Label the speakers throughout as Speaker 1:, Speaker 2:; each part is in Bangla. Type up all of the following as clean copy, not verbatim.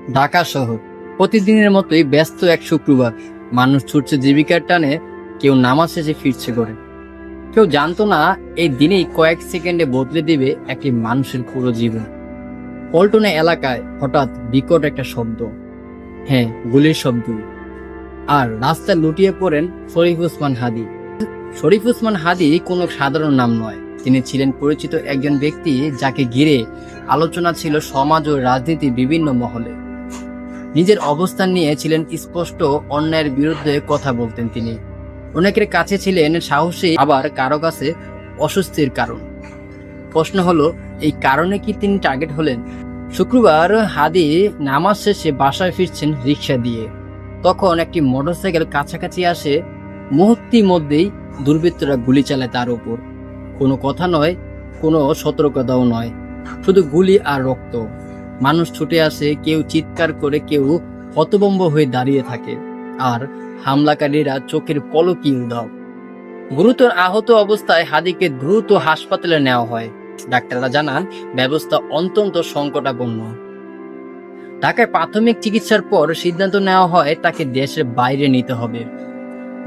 Speaker 1: ঢাকা শহর প্রতিদিনের মতোই ব্যস্ত এক শুক্রবার। মানুষ ছুটছে জীবিকার টানে, কেউ নামাজ শেষে ফিরছে করে। কেউ জানতো না এই দিনেই কয়েক সেকেন্ডে বদলে দিবে একটি মানুষের পুরো জীবন। পল্টনে এলাকায় হঠাৎ বিকট একটা শব্দ, হ্যাঁ, গুলির শব্দ। আর রাস্তায় লুটিয়ে পড়েন শরীফ ওসমান হাদি। শরীফ ওসমান হাদি কোনো সাধারণ নাম নয়, তিনি ছিলেন পরিচিত একজন ব্যক্তি, যাকে ঘিরে আলোচনা ছিল সমাজ ও রাজনীতির বিভিন্ন মহলে। নিজের অবস্থান নিয়ে ছিলেন স্পষ্ট, অন্যায়ের বিরুদ্ধে কথা বলতেন তিনি। অনেকের কাছে ছিলেন সাহসী, আবার কারো কাছে অস্বস্তির কারণ। প্রশ্ন হলো, এই কারণে কি তিনি টার্গেট হলেন? শুক্রবার হাদি নামাজ শেষে বাসায় ফিরছেন রিক্সা দিয়ে। তখন একটি মোটরসাইকেল কাছাকাছি আসে। মুহূর্তের মধ্যেই দুর্বৃত্তরা গুলি চালায় তার উপর। কোনো কথা নয়, কোনো সতর্কতাও নয়, শুধু গুলি আর রক্ত। মানুষ ছুটে আসে, কেউ চিৎকার করে, কেউ হতভম্ব হয়ে দাঁড়িয়ে থাকে, আর হামলাকারীরা চোখের পলকই উধাও। গুরুতর আহত অবস্থায় হাদিকে দ্রুত হাসপাতালে নেওয়া হয়। ডাক্তাররা জানান ব্যবস্থা অত্যন্ত সংকটাপন্ন। ঢাকায় প্রাথমিক চিকিৎসার পর সিদ্ধান্ত নেওয়া হয় তাকে দেশের বাইরে নিতে হবে।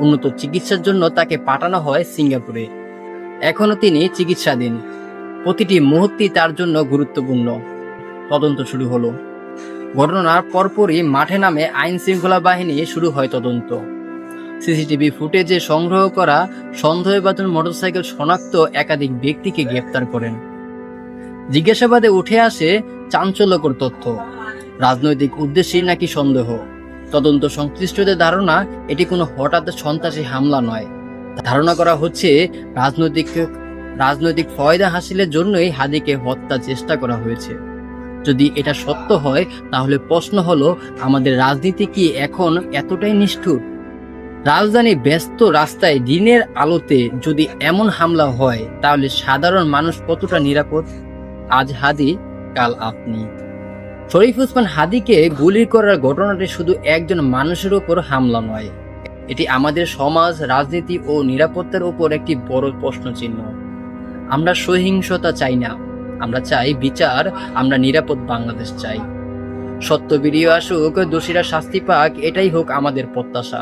Speaker 1: উন্নত চিকিৎসার জন্য তাকে পাঠানো হয় সিঙ্গাপুরে। এখনো তিনি চিকিৎসাধীন। প্রতিটি মুহূর্তই তার জন্য গুরুত্বপূর্ণ। তদন্ত শুরু হলো। ঘটনার পরপরই মাঠে নামে আইন শৃঙ্খলা বাহিনী, শুরু হয় তদন্ত। সিসিটিভি ফুটেজে সংগ্রহ করা সন্দেহভাজন মোটরসাইকেল শনাক্ত একাধিক ব্যক্তিকে গ্রেপ্তার করেন। জিজ্ঞাসাবাদে উঠে আসে চাঞ্চল্যকর তথ্য। রাজনৈতিক উদ্দেশ্যে নাকি সন্দেহ। তদন্ত সংশ্লিষ্টদের ধারণা এটি কোনো হঠাৎ সন্ত্রাসী হামলা নয়। ধারণা করা হচ্ছে রাজনৈতিক ফায়দা হাসিলের জন্যই হাদিকে হত্যা চেষ্টা করা হয়েছে। যদি এটা সত্য হয়, তাহলে প্রশ্ন হলো, আমাদের রাজনীতি কি এখন এতটাই নিষ্ঠুর? রাজধানী ব্যস্ত রাস্তায় দিনের আলোতে যদি এমন হামলা হয়, তাহলে সাধারণ মানুষ কতটা নিরাপদ? আজ হাদি, কাল আপনি। শরীফ ওসমান হাদিকে গুলি করার ঘটনাটি শুধু একজন মানুষের উপর হামলা নয়, এটি আমাদের সমাজ, রাজনীতি ও নিরাপত্তার উপর একটি বড় প্রশ্নচিহ্ন। আমরা সহিংসতা চাই না, আমরা চাই বিচার, আমরা নিরাপদ বাংলাদেশ চাই। সত্য বেরিয়ে আসুক, দোষীরা শাস্তি পাক, এটাই হোক আমাদের প্রত্যাশা।